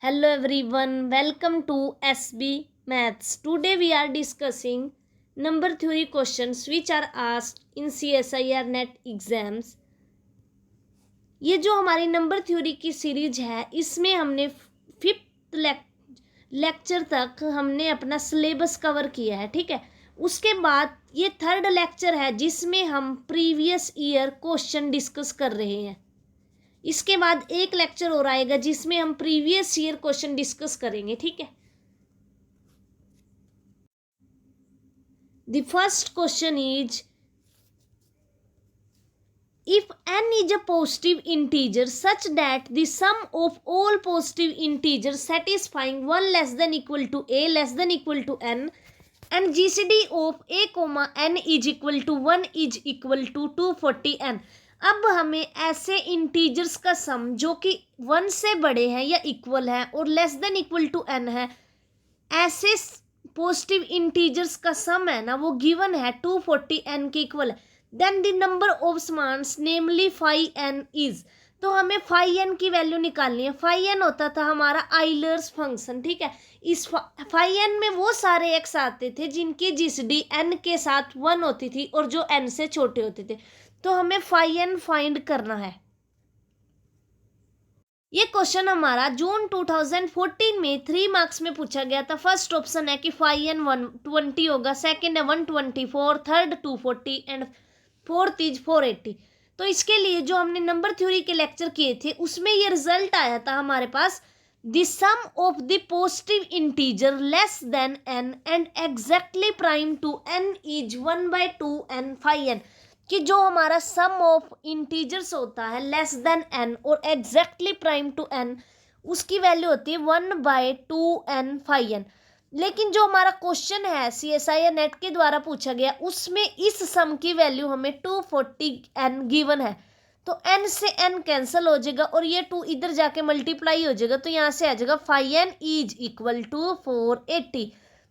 Hello everyone, welcome to SB Maths. Today we are discussing number theory questions which are asked in CSIR NET exams. ये जो हमारी number theory की series है इसमें हमने fifth lecture तक हमने अपना सिलेबस कवर किया है, ठीक है। उसके बाद ये थर्ड लेक्चर है जिसमें हम प्रीवियस ईयर क्वेश्चन डिस्कस कर रहे हैं। इसके बाद एक लेक्चर और आएगा जिसमें हम प्रीवियस ईयर क्वेश्चन डिस्कस करेंगे, ठीक है। The first question is if n is a positive integer such that the sum of all positive integers satisfying 1 less than equal to a less than equal to n and gcd of a comma n is equal to 1 is equal to 240n। अब हमें ऐसे integers का सम जो कि 1 से बड़े हैं या इक्वल है और less than equal to n है, ऐसे पॉजिटिव इंटीजर्स का सम है ना वो गिवन है 240n के इक्वल है। Then the number of summands namely five n is, तो हमें फाइव एन की वैल्यू निकालनी है। फाइव एन होता था हमारा आइलर्स फंक्शन, ठीक है। इस फाइव एन में वो सारे एक्स आते थे जिनकी जीसीडी एन के साथ 1 होती थी और जो एन से छोटे होते थे, तो हमें फाइव एन फाइंड करना है। ये क्वेश्चन हमारा जून 2014 में 3 मार्क्स में पूछा गया था। फर्स्ट ऑप्शन है कि फाइव एन 120 होगा, सेकेंड है 124, थर्ड 240 एंड फोर्थ इज 480। तो इसके लिए जो हमने नंबर थ्योरी के लेक्चर किए थे उसमें ये रिजल्ट आया था हमारे पास, the sum of the positive integer less than n and exactly prime to n is 1/2 n 5n, कि जो हमारा सम ऑफ इंटीजर्स होता है लेस देन n और एग्जैक्टली प्राइम टू n उसकी वैल्यू होती है 1/2 n 5n। लेकिन जो हमारा क्वेश्चन है CSIR नेट के द्वारा पूछा गया उसमें इस सम की वैल्यू हमें 240n गिवन है, तो n से n कैंसिल हो जाएगा और ये 2 इधर जाके मल्टीप्लाई हो जाएगा, तो यहाँ से आ जाएगा 5n इज इक्वल टू 480,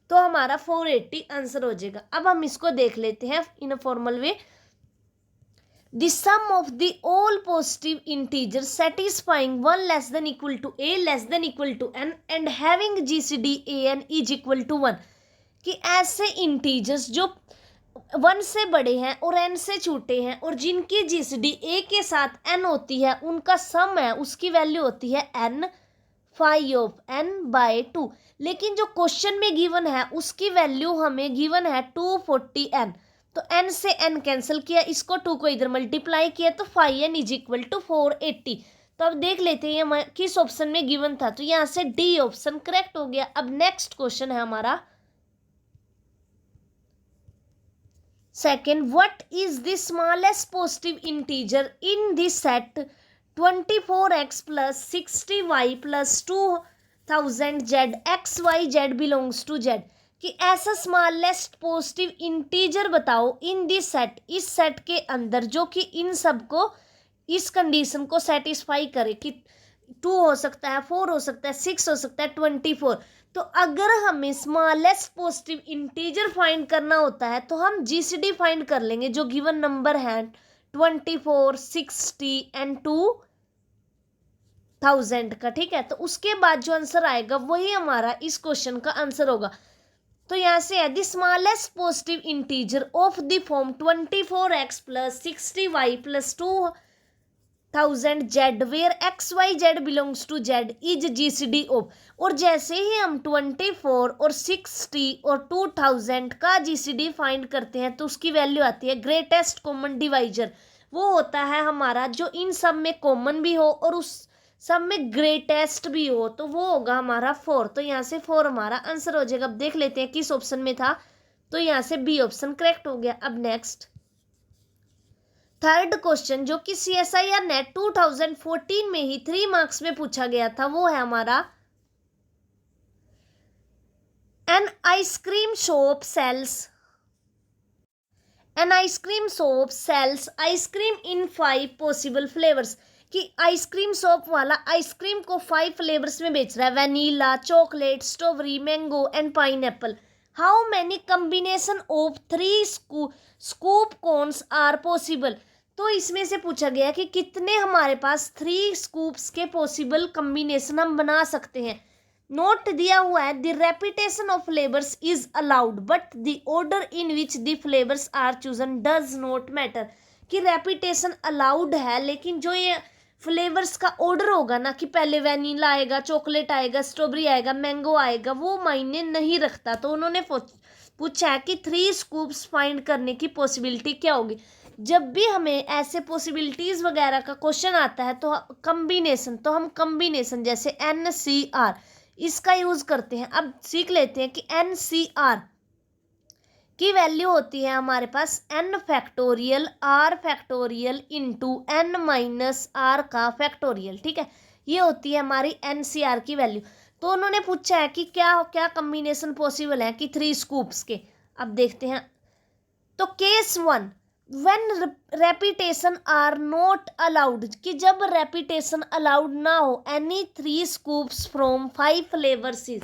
तो हमारा 480 आंसर हो जाएगा। अब हम इसको देख लेते हैं in a formal way. The sum of the all positive integers satisfying 1 less than equal to a less than equal to n and having GCD an is equal to 1, कि ऐसे इंटीजर्स जो 1 से बड़े हैं और n से छोटे हैं और जिनकी GCD a के साथ n होती है उनका सम है उसकी वैल्यू होती है n 5 ऑफ n बाय 2। लेकिन जो क्वेश्चन में गिवन है उसकी वैल्यू हमें गिवन है 240n, तो n से n कैंसिल किया, इसको 2 को इधर मल्टीप्लाई किया तो 5n इज इक्वल टू 480। तो अब देख लेते हैं ये किस ऑप्शन में गिवन था, तो यहाँ से डी ऑप्शन करेक्ट हो गया। अब नेक्स्ट क्वेश्चन है हमारा second, what is the smallest positive integer in this set 24x plus 60y plus 2000z xyz belongs to z, कि ऐसा स्मॉलेस्ट पॉजिटिव इंटीजर बताओ इन दिस सेट, इस सेट के अंदर जो कि इन सब को इस कंडीशन को सेटिस्फाई करे, कि 2 हो सकता है, 4 हो सकता है, 6 हो सकता है, 24। तो अगर हमें स्मॉलेस्ट पॉजिटिव इंटीजर फाइंड करना होता है तो हम जीसीडी फाइंड कर लेंगे जो गिवन नंबर है 24, 60 एंड 2000 का, ठीक है। तो उसके बाद जो आंसर आएगा वही हमारा इस क्वेश्चन का आंसर होगा। तो यहाँ से है the smallest positive integer of the form 24x plus 60y plus 2000z where xyz belongs to z is GCD of, और जैसे ही हम 24 और 60 और 2000 का जीसीडी फाइंड करते हैं तो उसकी वैल्यू आती है ग्रेटेस्ट कॉमन डिवाइजर, वो होता है हमारा जो इन सब में कॉमन भी हो और उस सब में ग्रेटेस्ट भी हो, तो वो होगा हमारा 4। तो यहाँ से 4 हमारा आंसर हो जाएगा। अब देख लेते हैं किस ऑप्शन में था, तो यहाँ से बी ऑप्शन करेक्ट हो गया। अब नेक्स्ट थर्ड क्वेश्चन जो कि CSIR नेट 2014 में ही 3 मार्क्स में पूछा गया था वो है हमारा, an ice cream shop sells ice cream in 5 possible flavours, कि आइसक्रीम शॉप वाला आइसक्रीम को 5 फ्लेवर्स में बेच रहा है, vanilla, chocolate, strawberry, mango and pineapple. How many combination of 3 scoop cones are possible, तो इसमें से पूछा गया कि कितने हमारे पास 3 स्कूप्स के पॉसिबल कम्बिनेशन हम बना सकते हैं। नोट दिया हुआ है the repetition of flavours is allowed but the order in which the flavours are chosen does not matter, कि रेपिटेशन अलाउड है लेकिन जो ये फ्लेवर्स का ऑर्डर होगा ना, कि पहले वैनिला आएगा, चॉकलेट आएगा, स्ट्रॉबेरी आएगा, मैंगो आएगा, वो मायने नहीं रखता। तो उन्होंने पूछा है कि 3 स्कूप्स फाइंड करने की पॉसिबिलिटी क्या होगी। जब भी हमें ऐसे पॉसिबिलिटीज वगैरह का क्वेश्चन आता है तो कम्बिनेशन, तो हम कम्बिनेशन जैसे NCR इसका यूज करते हैं। अब सीख लेते हैं कि NCR की वैल्यू होती है हमारे पास n factorial r factorial into n minus r का फैक्टोरियल। ठीक है, ये होती है हमारी NCR की वैल्यू। तो उन्होंने पूछा है कि क्या क्या कम्बिनेशन पॉसिबल है कि 3 स्कूप्स के। अब देखते हैं। तो case 1 when repetition are not allowed, कि जब रेपिटेशन अलाउड ना हो any 3 scoops from 5 flavours is,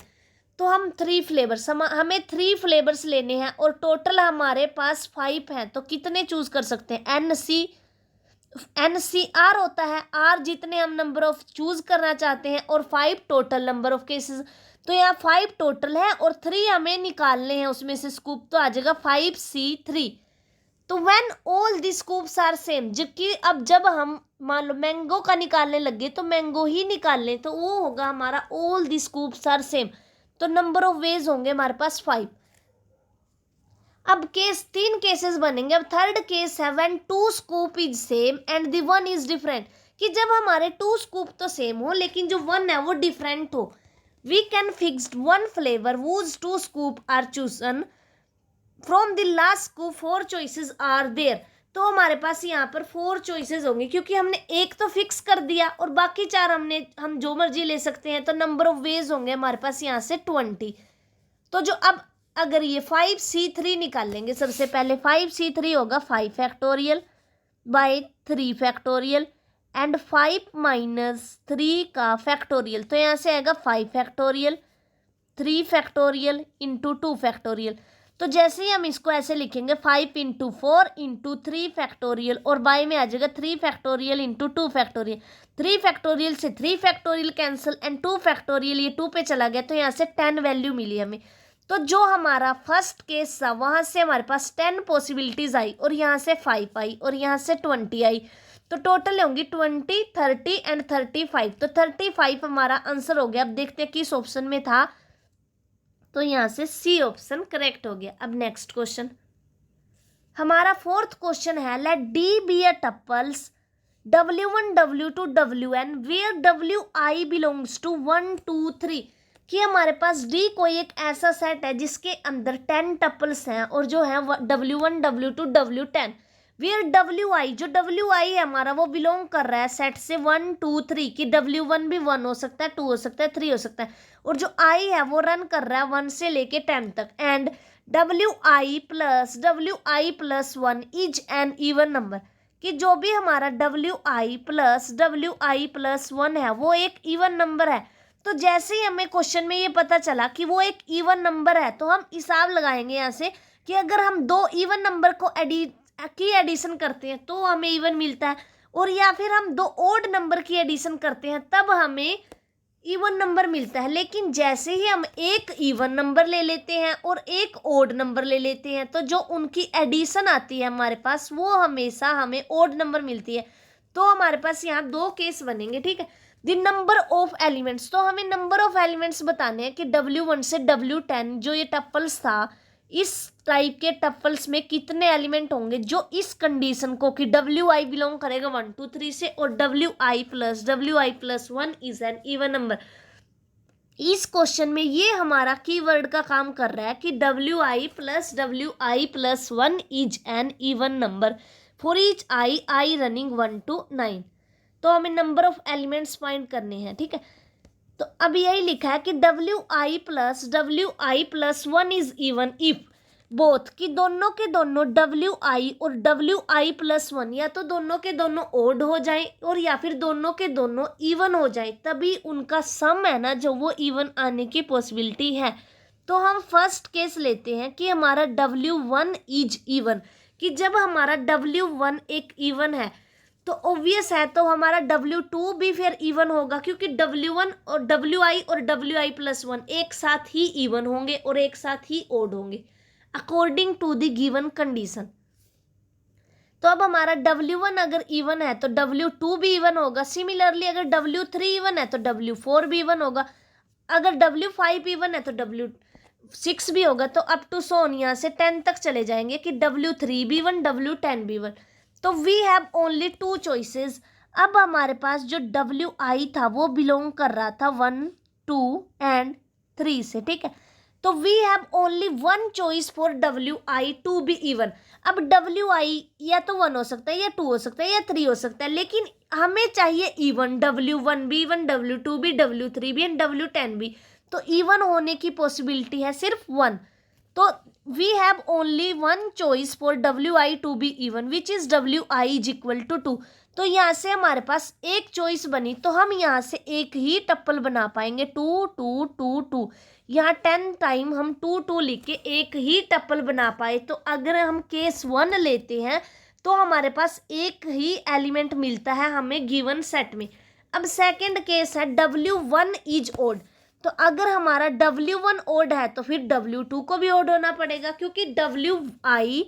तो हम 3 फ्लेवर्स, हमें 3 फ्लेवर्स लेने हैं और टोटल हमारे पास 5 हैं। तो कितने चूज कर सकते हैं? NCR होता है R जितने हम नंबर ऑफ चूज करना चाहते हैं और 5 टोटल नंबर ऑफ केसेस। तो यहाँ 5 टोटल है और 3 हमें निकालने हैं उसमें से स्कूप, तो आ जाएगा 5C3। तो when all the scoops are same, जबकि अब जब हम मान लो मैंगो का निकालने लगे तो मैंगो ही निकाल लें, तो वो होगा हमारा all the scoops are same. तो नंबर ऑफ वेज होंगे हमारे पास 5। अब 3 केसेस बनेंगे। अब थर्ड केस है when 2 scoop is same and the 1 is different, कि जब हमारे 2 स्कूप तो सेम हो लेकिन जो 1 है वो डिफरेंट हो। We can fix 1 flavour whose 2 scoop are chosen from the last scoop 4 choices are there. तो हमारे पास यहाँ पर 4 चॉइसेस होंगे क्योंकि हमने एक तो फिक्स कर दिया और बाकी 4 हम जो मर्जी ले सकते हैं। तो नंबर ऑफ वेज होंगे हमारे पास यहाँ से 20। तो जो अब अगर ये 5C3 निकाल लेंगे, सबसे पहले 5C3 होगा 5 factorial by 3 factorial and 5 minus 3 का फैक्टोरियल। तो यहाँ से आएगा 5 फैक्टोरियल 3 फैक्टोरियल इंटू 2 फैक्टोरियल। तो जैसे ही हम इसको ऐसे लिखेंगे 5 इंटू 4 इंटू 3 फैक्टोरियल और बाय में आ जाएगा 3 फैक्टोरियल इंटू 2 फैक्टोरियल। 3 फैक्टोरियल से 3 फैक्टोरियल कैंसिल एंड 2 फैक्टोरियल ये 2 पे चला गया, तो यहाँ से 10 वैल्यू मिली हमें। तो जो हमारा फर्स्ट केस था वहाँ से हमारे पास 10 पॉसिबिलिटीज आई और यहाँ से 5 आई और यहाँ से 20 आई। तो टोटल होंगी 20, 30 एंड 35। तो 35 हमारा आंसर हो गया। अब देखते हैं किस ऑप्शन में था, तो यहाँ से C ऑप्शन करेक्ट हो गया। अब नेक्स्ट क्वेश्चन, हमारा फोर्थ क्वेश्चन है let D be a tuples W1 W2 WN where WI belongs to 1 2 3, कि हमारे पास D कोई एक ऐसा सेट है जिसके अंदर 10 टपल्स हैं और जो है W1 W2 W10 where WI, जो WI है हमारा वो बिलोंग कर रहा है सेट से 1 2 3, कि W1 भी 1 हो सकता है, 2 हो सकता है, 3 हो सकता है, और जो I है वो रन कर रहा है 1 से लेके 10 तक। And WI plus 1 is an even number, कि जो भी हमारा WI प्लस 1 है वो एक इवन नंबर है। तो जैसे ही हमें क्वेश्चन में ये पता चला कि वो एक इवन नंबर है तो हम हिसाब लगाएंगे यहाँ से कि अगर हम 2 इवन नंबर को एडिशन करते हैं तो हमें इवन मिलता है, और या फिर हम 2 ओड नंबर की एडिशन करते हैं तब हमें इवन नंबर मिलता है। लेकिन जैसे ही हम एक इवन नंबर ले लेते हैं और एक ओड नंबर ले लेते हैं तो जो उनकी एडिशन आती है हमारे पास वो हमेशा हमें ओड नंबर मिलती है। तो हमारे पास यहाँ 2 केस बनेंगे। ठीक है, द नंबर ऑफ एलिमेंट्स, तो हमें नंबर ऑफ एलिमेंट्स बताने हैं कि W1 से W10 जो ये टप्पल्स था, इस टाइप के टप्पल्स में कितने एलिमेंट होंगे जो इस कंडीशन को कि WI बिलोंग करेगा 1 2 3 से और WI plus 1 is an even number. इस क्वेश्चन में ये हमारा कीवर्ड का काम कर रहा है कि WI plus 1 is an even number for each I running 1 to 9। तो हमें नंबर ऑफ एलिमेंट्स फाइंड करने हैं। ठीक है, तो अब यही लिखा है कि WI plus 1 is even if both, कि दोनों के दोनों WI और WI प्लस 1 या तो दोनों के दोनों ओड हो जाए और या फिर दोनों के दोनों इवन हो जाए, तभी उनका सम है ना जो वो इवन आने की पॉसिबिलिटी है। तो हम फर्स्ट केस लेते हैं कि हमारा W1 इज इवन, कि जब हमारा W1 एक इवन है तो ऑब्वियस है तो हमारा W2 भी फिर इवन होगा, क्योंकि W1 और WI और WI+1 एक साथ ही इवन होंगे और एक साथ ही ओड होंगे according to the given condition. तो अब हमारा W1 अगर इवन है तो W2 भी इवन होगा। सिमिलरली अगर W3 इवन है तो W4 भी इवन होगा। अगर W5 इवन है तो W6 भी होगा। तो अप टू सोन यहाँ से 10 तक चले जाएंगे कि W3 भी इवन, W10 भी इवन। तो वी हैव ओनली 2 चॉइसेस। अब हमारे पास जो WI था वो बिलोंग कर रहा था 1, 2 एंड 3 से, ठीक है। तो we have only 1 choice for WI to be even. अब WI या तो 1 हो सकता है या 2 हो सकता है या 3 हो सकता है, लेकिन हमें चाहिए इवन। W1 भी इवन, W2 भी, W3 भी एंड W10 भी। तो इवन होने की पॉसिबिलिटी है सिर्फ 1। तो we have only 1 choice for WI to be even which is WI is equal to 2। तो यहाँ से हमारे पास एक चॉइस बनी, तो हम यहाँ से एक ही टप्पल बना पाएंगे 2 2 2 2। यहाँ 10 टाइम हम 2 2 लिख के एक ही टप्पल बना पाए। तो अगर हम केस 1 लेते हैं तो हमारे पास एक ही एलिमेंट मिलता है हमें गिवन सेट में। अब सेकंड केस है W1 इज ओड। तो अगर हमारा W1 ओड है तो फिर W2 को भी ओड होना पड़ेगा, क्योंकि WI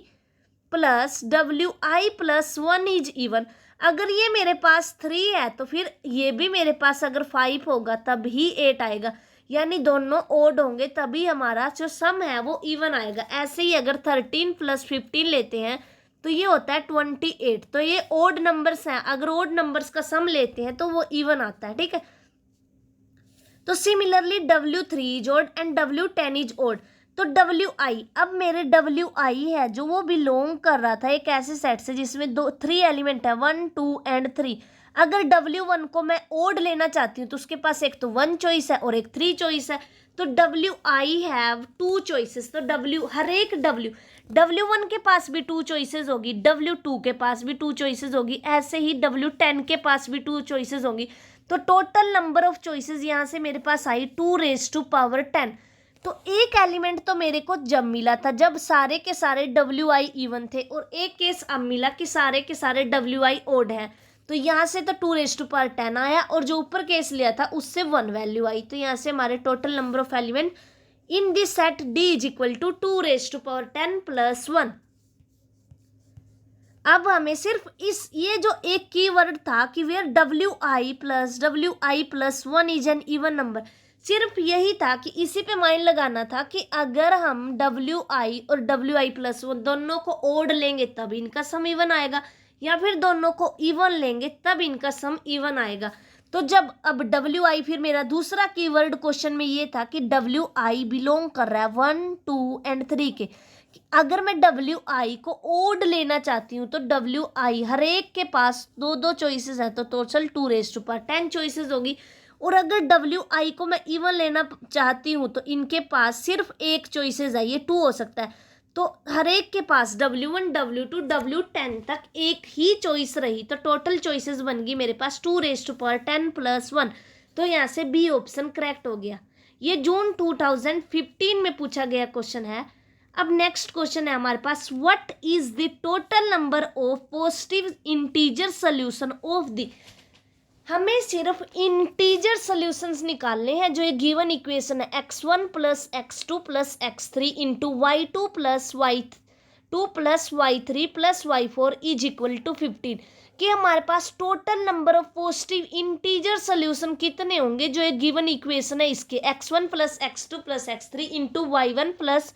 प्लस 1 इज इवन। अगर ये मेरे पास 3 है तो फिर ये भी मेरे पास अगर 5 होगा तब ही 8 आएगा, यानी दोनों ओड होंगे तभी हमारा जो सम है वो इवन आएगा। ऐसे ही अगर 13 प्लस 15 लेते हैं तो ये होता है 28। तो ये ओड नंबर्स हैं, अगर ओड नंबर्स का सम लेते हैं तो वो इवन आता है, ठीक है। तो similarly W3 is odd and W10 is odd. तो WI, अब मेरे WI है जो वो बिलोंग कर रहा था एक ऐसे सेट से जिसमें 3 एलिमेंट है 1, 2 एंड 3। अगर W1 को मैं ओड लेना चाहती हूँ तो उसके पास एक तो 1 चॉइस है और एक 3 चॉइस है। तो WI हैव 2 चॉइसेस। तो हर एक W1 के पास भी 2 चॉइसेस होगी, W2 के पास भी 2 चॉइसेस होगी, ऐसे ही W10 के पास भी 2 चॉइसेस होंगी। तो टोटल नंबर ऑफ चॉइसेस यहाँ से मेरे पास आई 2⁻10। तो एक एलिमेंट तो मेरे को जब मिला था जब सारे के सारे WI इवन थे, और एक केस अब मिला कि सारे के सारे WI ओड है। तो यहाँ से तो 2⁻10 आया, और जो ऊपर केस लिया था उससे 1 वैल्यू आई। तो यहाँ से हमारे total number of element in this set D is equal to 2⁻10 plus 1। अब हमें सिर्फ ये जो एक कीवर्ड था कि where WI plus 1 is an even number, सिर्फ यही था कि इसी पे माइंड लगाना था कि अगर हम WI और WI+1 दोनों को ओड लेंगे तब इनका सम इवन आएगा, या फिर दोनों को इवन लेंगे तब इनका सम इवन आएगा। तो जब अब WI, फिर मेरा दूसरा कीवर्ड क्वेश्चन में ये था कि WI बिलोंग कर रहा है 1, 2 एंड 3 के। अगर मैं WI को ओड लेना चाहती हूँ तो WI हर एक के पास 2 चॉइसेस है, तो टोटल 2⁻10 चॉइसेस होगी। और अगर WI को मैं इवन लेना चाहती हूँ तो इनके पास सिर्फ एक चॉइसेस है, ये 2 हो सकता है। तो हर एक के पास W1, W2, W10 तक एक ही चॉइस रही, तो टोटल चॉइसेस बन गई मेरे पास 2⁻10 प्लस 1। तो यहाँ से बी ऑप्शन करेक्ट हो गया। ये जून 2015 में पूछा गया क्वेश्चन है। अब नेक्स्ट क्वेश्चन है हमारे पास, what is the total number of positive integer solution of the. हमें सिर्फ इंटीजर सॉल्यूशंस निकालने हैं जो ये गिवन इक्वेशन है x1 plus x2 plus x3 into y2 plus y2 plus y3 plus y4 is equal to 15, कि हमारे पास total number of positive integer solution कितने होंगे जो ये गिवन इक्वेशन है इसके x1 plus x2 plus x3 into y1 plus,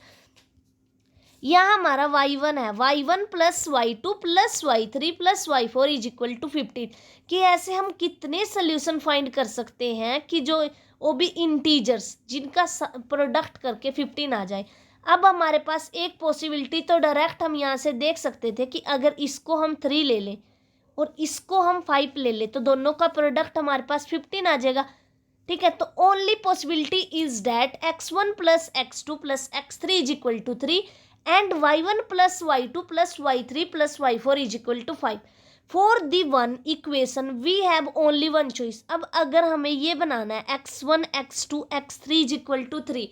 यहाँ हमारा y1 है y1 plus y2 plus y3 plus y4 is equal to 15, कि ऐसे हम कितने सोल्यूशन फाइंड कर सकते हैं कि जो वो भी इंटीजर्स जिनका प्रोडक्ट करके 15 आ जाए। अब हमारे पास एक पॉसिबिलिटी तो डायरेक्ट हम यहाँ से देख सकते थे कि अगर इसको हम 3 ले लें और इसको हम 5 ले लें तो दोनों का प्रोडक्ट हमारे पास 15 आ जाएगा, ठीक है। तो only possibility is that x1 plus x2 plus x3 is equal to 3 and y1 plus y2 plus y3 plus y4 is equal to 5. For the one equation we have only one choice. अब अगर हमें ये बनाना है x1 x2 x3 is equal to 3,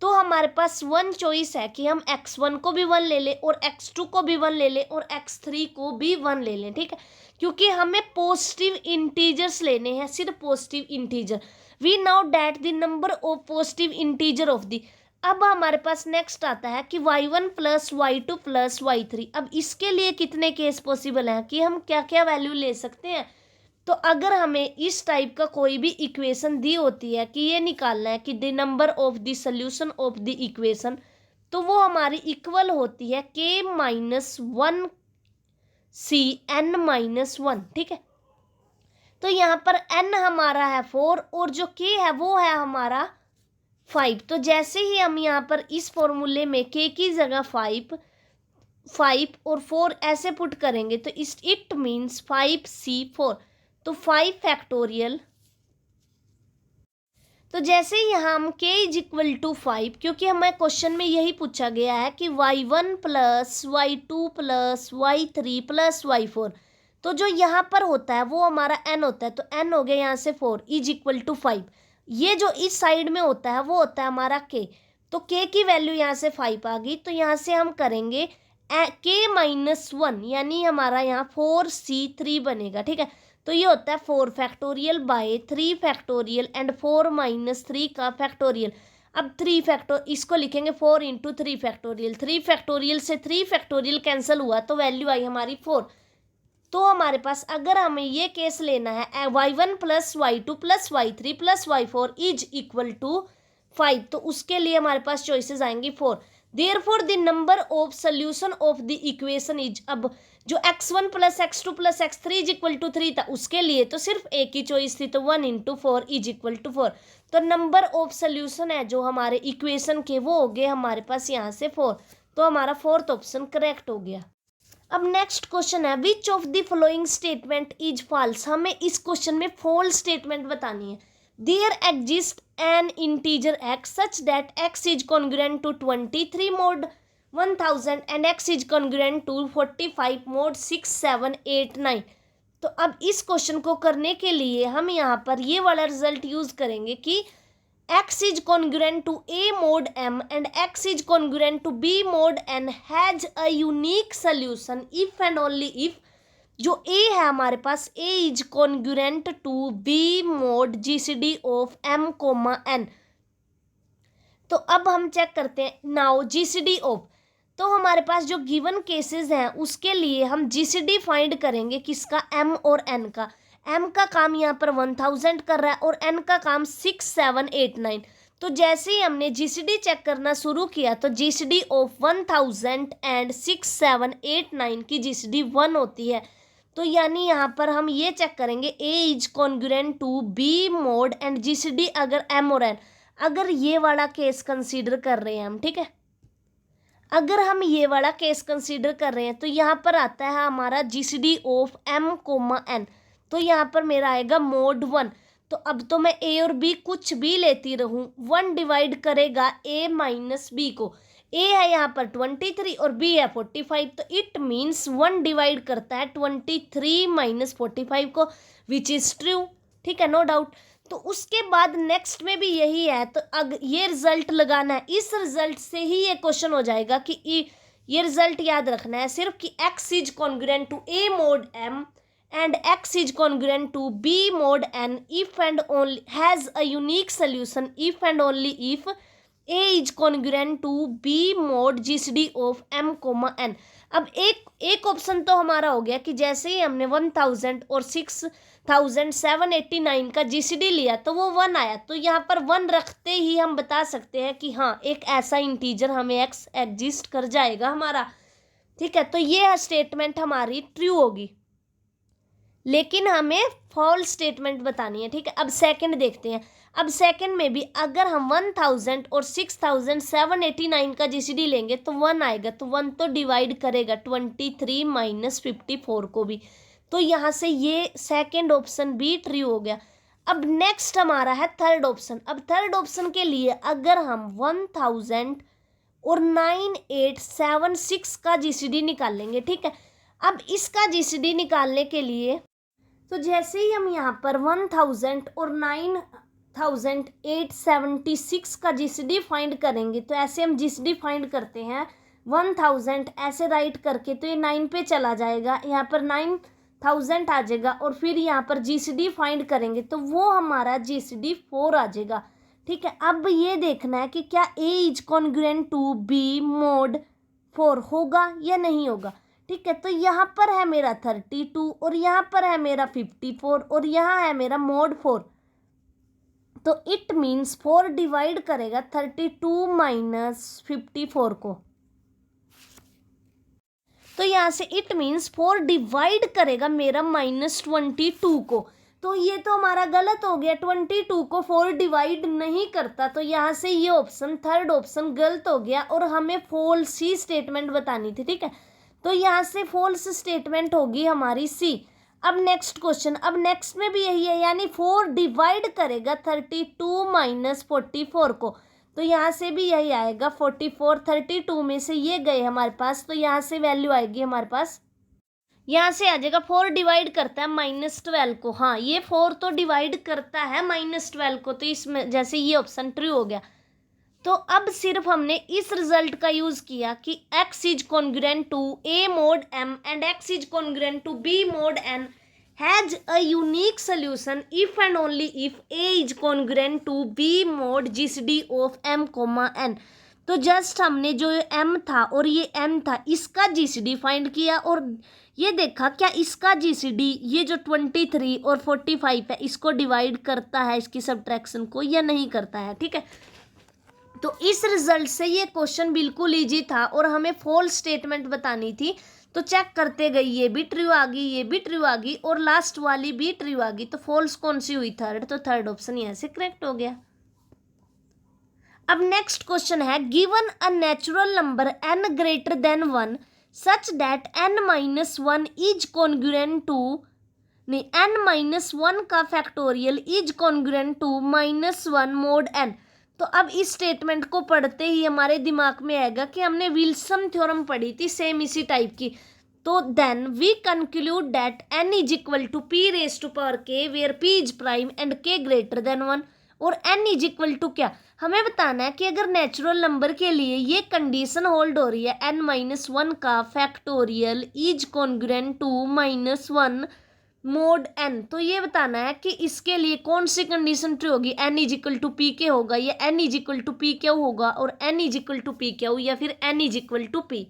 तो हमारे पास one choice है कि हम x1 को भी 1 ले लें और x2 को भी 1 ले लें और x3 को भी 1 ले लें, ठीक है, क्योंकि हमें पॉजिटिव इंटीजर्स लेने हैं, सिर्फ positive integer. We now date the number of positive integer of the. अब हमारे पास नेक्स्ट आता है कि y1 plus y2 plus y3। अब इसके लिए कितने केस पॉसिबल हैं कि हम क्या क्या वैल्यू ले सकते हैं। तो अगर हमें इस टाइप का कोई भी इक्वेशन दी होती है कि ये निकालना है कि the number of the solution of the equation, तो वो हमारी इक्वल होती है k-1 c n-1, ठीक है। तो यहाँ पर n हमारा है 4 और जो k है वो है हमारा 5। तो जैसे ही हम यहाँ पर इस फॉर्मूले में k की जगह 5 और 4 ऐसे पुट करेंगे तो इट मीन्स 5c4। तो 5 फैक्टोरियल। तो जैसे यहाँ हम k इज इक्वल टू 5, क्योंकि हमें क्वेश्चन में यही पूछा गया है कि y1 plus y2 plus y3 plus y4, तो जो यहाँ पर होता है वो हमारा n होता है। तो n हो गया यहाँ से 4 इज इक्वल टू 5। ये जो इस साइड में होता है वो होता है हमारा k। तो k की वैल्यू यहाँ से 5 आ गई। तो यहाँ से हम करेंगे k-1 यानी हमारा यहाँ 4c3 बनेगा, ठीक है। तो ये होता है 4 factorial by 3 factorial and 4 minus 3 का फैक्टोरियल। अब 3 फैक्टोर इसको लिखेंगे 4 इंटू 3 फैक्टोरियल। 3 फैक्टोरियल से 3 फैक्टोरियल कैंसिल हुआ तो वैल्यू आई हमारी 4। तो हमारे पास अगर हमें ये केस लेना है y1 plus y2 plus y3 plus y4 is equal to 5, तो उसके लिए हमारे पास चॉइसेस आएंगी 4। Therefore the number of solution of the equation is. अब जो x1 plus x2 plus x3 is equal to 3 था उसके लिए तो सिर्फ एक ही चॉइस थी, तो 1 इंटू 4 इज इक्वल टू 4। तो नंबर ऑफ सोल्यूशन है जो हमारे इक्वेशन के वो हो गए हमारे पास यहाँ से 4। तो हमारा फोर्थ ऑप्शन करेक्ट हो गया। अब नेक्स्ट क्वेश्चन है which of the following statement is false. हमें इस क्वेश्चन में फॉल्स स्टेटमेंट बतानी है। There exist an integer x such that x is congruent to 23 mod 1000 and x is congruent to 45 mod 6 7 8 9। तो अब इस क्वेश्चन को करने के लिए हम यहाँ पर ये वाला रिजल्ट यूज करेंगे कि x is congruent to a mod m and x is congruent to b mod n has a unique solution if and only if जो a है हमारे पास a is congruent to b mod gcd of m, n। तो अब हम check करते हैं now gcd of। तो हमारे पास जो गिवन केसेस हैं उसके लिए हम जीसीडी फाइंड करेंगे किसका, m और n का। m का काम यहाँ पर 1000 कर रहा है और n का काम 6 7 8 9। तो जैसे ही हमने जीसीडी चेक करना शुरू किया तो जीसीडी ऑफ 1000 एंड 6 7 8 9 की जीसीडी 1 होती है। तो यानी यहाँ पर हम ये चेक करेंगे a is congruent to b mod and GCD अगर m और n, अगर ये वाला केस कंसीडर कर रहे हैं हम, ठीक है। अगर हम ये वाला केस कंसीडर कर रहे हैं तो यहाँ पर आता है हमारा जीसीडी ऑफ m, n। तो यहाँ पर मेरा आएगा mod 1। तो अब तो मैं a और b कुछ भी लेती रहूँ, 1 डिवाइड करेगा a माइनस b को। a है यहाँ पर 23 और b है 45, तो इट मीन्स 1 डिवाइड करता है 23 माइनस 45 को, विच इज़ ट्रू, ठीक है, नो डाउट। तो उसके बाद नेक्स्ट में भी यही है। तो अगर ये रिजल्ट लगाना है, इस रिजल्ट से ही ये क्वेश्चन हो जाएगा कि ये रिजल्ट याद रखना है सिर्फ कि x is congruent to a mod m and x is congruent to b mod n if and only has a unique solution if and only if a is congruent to b mod gcd of m, n। अब एक option तो हमारा हो गया कि जैसे ही हमने 1000 और 6789 का जीसीडी लिया तो वो 1 आया। तो यहाँ पर 1 रखते ही हम बता सकते हैं कि हाँ एक ऐसा इंटीजर हमें x एग्जिस्ट कर जाएगा हमारा, ठीक है। तो ये स्टेटमेंट हमारी ट्रू होगी, लेकिन हमें फॉल्स स्टेटमेंट बतानी है, ठीक है। अब सेकंड देखते हैं। अब सेकंड में भी अगर हम 1000 और 6789 का जीसीडी लेंगे तो 1 आएगा। तो 1 तो डिवाइड करेगा 23 माइनस 54 को भी। तो यहाँ से ये सेकंड ऑप्शन भी ट्रू हो गया। अब नेक्स्ट हमारा है थर्ड ऑप्शन। अब थर्ड ऑप्शन के लिए अगर हम 1000 और 9876 का जीसीडी निकाल लेंगे, ठीक है। अब इसका जीसीडी निकालने के लिए तो जैसे ही हम यहाँ पर 1000 और 1876 का जीसीडी फाइंड करेंगे। तो ऐसे हम जीसीडी फाइंड करते हैं, 1000 ऐसे राइट करके, तो ये 9 पे चला जाएगा, यहाँ पर 9000 आ जाएगा, और फिर यहाँ पर जीसीडी फाइंड करेंगे तो वो हमारा जीसीडी 4 आ जाएगा। ठीक है, अब ये देखना है कि क्या A is congruent to B mod 4 होगा या नहीं होगा। ठीक है, तो यहाँ पर है मेरा 32 और यहाँ पर है मेरा 54 और यहाँ है मेरा मोड 4। तो इट मीन्स 4 डिवाइड करेगा 32 माइनस 54 को। तो यहाँ से इट मीन्स 4 डिवाइड करेगा मेरा -22 को। तो ये तो हमारा गलत हो गया, 22 को 4 डिवाइड नहीं करता, तो यहाँ से ये ऑप्शन, थर्ड ऑप्शन गलत हो गया और हमें फॉल्स ही स्टेटमेंट बतानी थी। ठीक है, तो यहाँ से फॉल्स स्टेटमेंट होगी हमारी सी। अब नेक्स्ट क्वेश्चन, अब नेक्स्ट में भी यही है, यानी 4 डिवाइड करेगा 32 माइनस 44 को। तो यहाँ से भी यही आएगा 44, 32 में से ये गए हमारे पास, तो यहाँ से वैल्यू आएगी हमारे पास, यहाँ से आ जाएगा 4 डिवाइड करता है -12 को। हाँ, ये 4 तो डिवाइड करता है -12 को, तो इसमें जैसे ये ऑप्शन ट्रू हो गया। तो अब सिर्फ हमने इस रिजल्ट का यूज किया कि x is congruent to a mod m and x is congruent to b mod n has a unique solution if and only if a is congruent to b mod gcd of m, n। तो just हमने जो m था और ये m था, इसका gcd find किया और ये देखा क्या इसका gcd ये जो 23 और 45 है इसको डिवाइड करता है, इसकी सब्ट्रैक्शन को, या नहीं करता है। ठीक है, तो इस रिजल्ट से ये क्वेश्चन बिल्कुल इजी था और हमें फॉल्स स्टेटमेंट बतानी थी। तो चेक करते गई, ये भी ट्रू आ गई, ये भी ट्रू आ गई और लास्ट वाली भी ट्रू आ गई। तो फॉल्स कौन सी हुई? थर्ड। तो थर्ड ऑप्शन यहाँ से करेक्ट हो गया। अब नेक्स्ट क्वेश्चन है, given a natural number n greater than 1 such that n-1 is congruent to, नहीं, n-1 का factorial is congruent to -1 mod n। तो अब इस स्टेटमेंट को पढ़ते ही हमारे दिमाग में आएगा कि हमने विल्सन थ्योरम पढ़ी थी सेम इसी टाइप की। तो then we conclude that n is equal to p raise to power k where p is prime and k greater than 1। और n इज इक्वल टू क्या, हमें बताना है कि अगर नेचुरल नंबर के लिए ये कंडीशन होल्ड हो रही है n-1 का factorial is congruent to -1 mod n, तो ये बताना है कि इसके लिए कौन सी कंडीशन ट्रू होगी, n is equal to P के होगा या n is equal to P Q होगा और n is equal to P Q या फिर n is equal to P.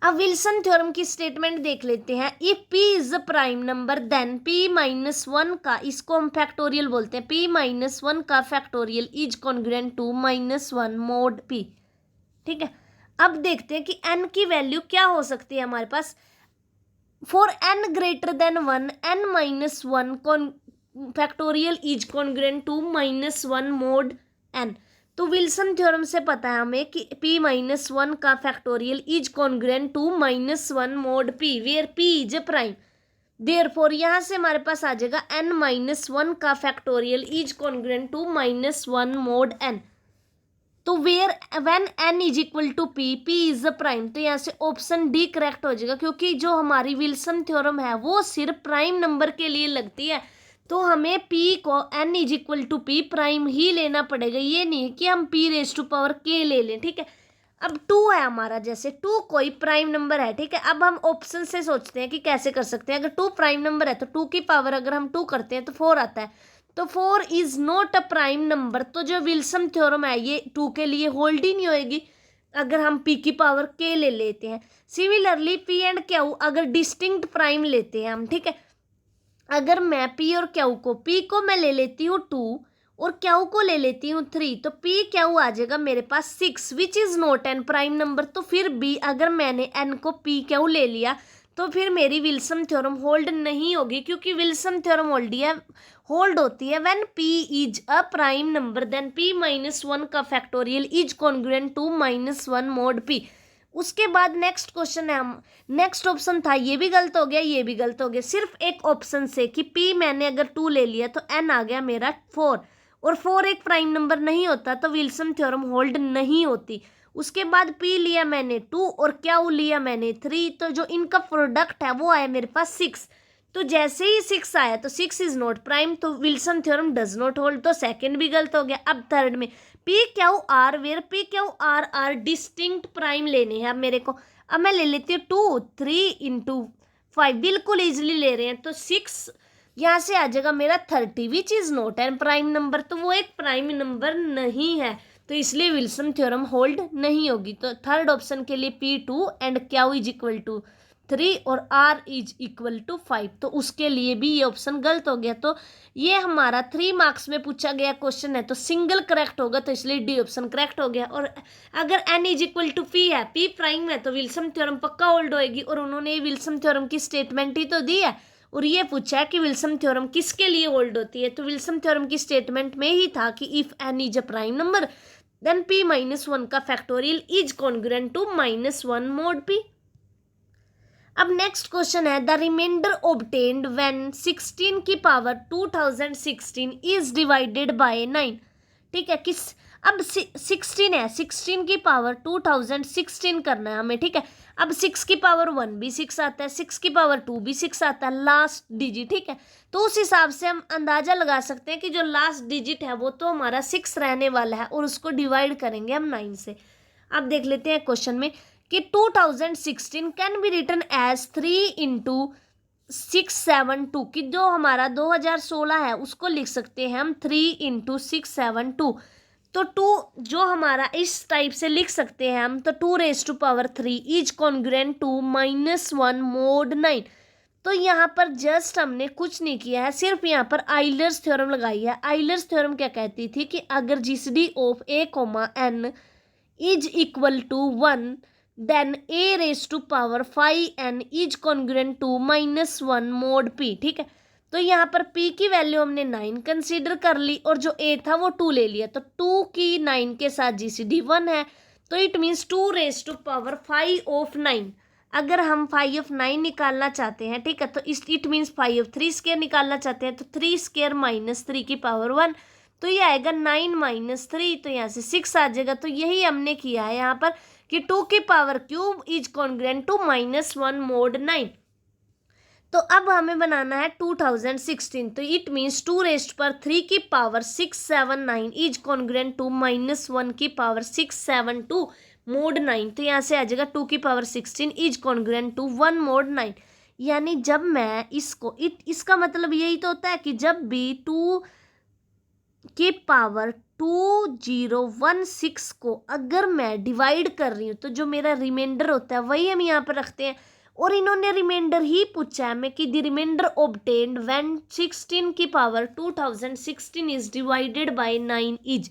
अब विल्सन थ्योरम की स्टेटमेंट देख लेते हैं। If p is a prime number then p-1 का, इसको हम फैक्टोरियल बोलते हैं, p-1 का factorial is congruent to -1 mod p। ठीक है, अब देखते हैं कि n की वैल्यू क्या हो सकती है हमारे पास। For n greater than 1, n-1 factorial is congruent to -1 mod n। तो विल्सन थ्योरम से पता है हमें कि p-1 का factorial is congruent to -1 mod p where p is a prime. Therefore यहाँ से हमारे पास आ जाएगा n-1 का factorial is congruent to -1 mod n। तो where when n is equal to p, p is a prime. तो यहाँ से ऑप्शन डी करेक्ट हो जाएगा, क्योंकि जो हमारी विल्सन थ्योरम है वो सिर्फ प्राइम नंबर के लिए लगती है। तो हमें p को n is equal to p prime ही लेना पड़ेगा, ये नहीं कि हम p raise to power k ले लें। ठीक है, अब 2 है हमारा, जैसे 2 कोई प्राइम नंबर है। ठीक है, अब हम ऑप्शन से सोचते हैं कि कैसे कर सकते हैं। अगर 2 प्राइम नंबर है तो 2 की पावर अगर हम 2 करते हैं तो 4 आता है। तो 4 is not a prime number. तो जो विल्सन थ्योरम है ये 2 के लिए होल्ड ही नहीं होएगी अगर हम p की पावर k ले लेते हैं। सिमिलरली p एंड q अगर डिस्टिंक्ट प्राइम लेते हैं हम, ठीक है, अगर मैं p और q को, p को मैं ले लेती हूँ 2 और q को ले लेती हूँ 3, तो p q आ जाएगा मेरे पास 6 which is not an prime number. तो फिर भी अगर मैंने n को p q ले लिया तो फिर मेरी विल्सन थ्योरम होल्ड नहीं होगी, क्योंकि विल्सन थ्योरम होल्ड होती है when p is a prime number then p-1 का factorial is congruent to -1 mod p। उसके बाद नेक्स्ट क्वेश्चन है, हम नेक्स्ट ऑप्शन था, ये भी गलत हो गया, ये भी गलत हो गया। सिर्फ एक ऑप्शन से कि p मैंने अगर 2 ले लिया तो n आ गया मेरा 4 और 4 एक प्राइम नंबर नहीं होता, तो विल्सन थ्योरम होल्ड नहीं होती। उसके बाद p लिया मैंने 2 और q लिया मैंने 3, तो जो इनका प्रोडक्ट है वो आया मेरे पास 6। तो जैसे ही 6 आया तो 6 इज नॉट प्राइम, तो Wilson theorem does not hold, तो सेकंड भी गलत हो गया। अब थर्ड में P Q R where P Q R are distinct prime लेने हैं अब मेरे को। अब मैं ले लेती हूँ 2 3 इंटू 5, बिल्कुल इजिली ले रहे हैं, तो 6 यहाँ से आ जाएगा मेरा 30 which is not an prime number, तो वो एक प्राइम नंबर नहीं है, तो इसलिए विल्सन थ्योरम होल्ड नहीं होगी। तो थर्ड ऑप्शन के लिए P2 and Q is equal to 3 और R इज इक्वल टू 5, तो उसके लिए भी ये ऑप्शन गलत हो गया। तो ये हमारा 3 मार्क्स में पूछा गया क्वेश्चन है, तो सिंगल करेक्ट होगा, तो इसलिए डी ऑप्शन करेक्ट हो गया। और अगर n is equal to P है, P प्राइम है, तो विल्सन थ्योरम पक्का होल्ड होएगी, और उन्होंने विल्सन थ्योरम की स्टेटमेंट ही तो दी है, और ये पूछा है कि विल्सन थ्योरम किसके लिए होल्ड होती है, तो विल्सन थ्योरम की स्टेटमेंट में ही था कि if n is a prime number then P-1 का factorial is congruent to -1 mod P। अब नेक्स्ट क्वेश्चन है, द रिमाइंडर ऑब्टेन्ड व्हेन 16 की पावर 2016 इज डिवाइडेड बाय 9। ठीक है, किस अब 16 है, 16 की पावर 2016 करना है हमें। ठीक है, अब 6 की पावर 1 भी 6 आता है, 6 की पावर 2 भी 6 आता है, लास्ट डिजिट। ठीक है, तो उस हिसाब से हम अंदाजा लगा सकते हैं कि जो लास्ट डिजिट है वो तो हमारा 6 रहने वाला है, और उसको डिवाइड करेंगे हम 9 से। अब देख लेते हैं क्वेश्चन में कि 2016 can be written as 3 into 672, कि जो हमारा 2016 है उसको लिख सकते हैं हम 3 इंटू 672। तो 2 जो हमारा इस टाइप से लिख सकते हैं हम, तो 2⁻³ इज कॉन्ग्रुएंट टू -1 mod 9। तो यहाँ पर जस्ट हमने कुछ नहीं किया है, सिर्फ यहाँ पर आइलर्स थ्योरम लगाई है। आइलर्स थ्योरम क्या कहती थी कि अगर GCD of a, n is equal to 1 then a⁵n is congruent to -1 mod P। ठीक है, तो यहाँ पर P की वैल्यू हमने 9 कंसीडर कर ली, और जो A था वो 2 ले लिया, तो 2 की 9 के साथ जीसीडी 1 है, तो इट मीन्स 2⁵ ऑफ 9। अगर हम 5 ऑफ 9 निकालना चाहते हैं, ठीक है, तो इट मीन्स 5 ऑफ 3 स्क्वायर निकालना चाहते हैं, तो 3 स्क्वायर -3 की पावर 1, तो ये आएगा 9 - 3, तो यहाँ से 6 आ जाएगा। तो यही हमने किया है यहाँ पर कि 2 की power cube is congruent to -1 mod 9। तो अब हमें बनाना है 2016, तो इट मीन्स 2⁻³ की पावर 679 इज कॉन्ग्रुएंट टू -1 की पावर 672 mod 9। तो यहाँ से आ जाएगा 2 की power 16 is congruent to 1 mod 9। यानी जब मैं इसको इसका मतलब यही तो होता है कि जब भी 2 की पावर 2016 को अगर मैं डिवाइड कर रही हूँ, तो जो मेरा रिमाइंडर होता है वही हम यहाँ पर रखते हैं, और इन्होंने रिमाइंडर ही पूछा है हमें कि द रिमाइंडर ऑब्टेन्ड व्हेन 16 की power 2016 is divided by 9 is.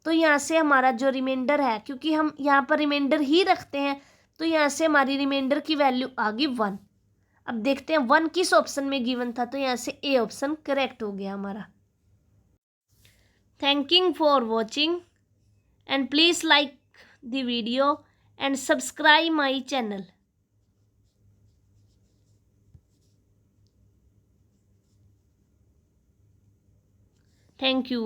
तो यहाँ से हमारा जो रिमाइंडर है, क्योंकि हम यहाँ पर रिमाइंडर ही रखते हैं, तो यहाँ से हमारी रिमाइंडर की वैल्यू आ गई 1। अब देखते हैं 1 किस ऑप्शन में गिवन था, तो यहाँ से ए ऑप्शन करेक्ट हो गया हमारा। Thanking for watching and please like the video and subscribe my channel. Thank you.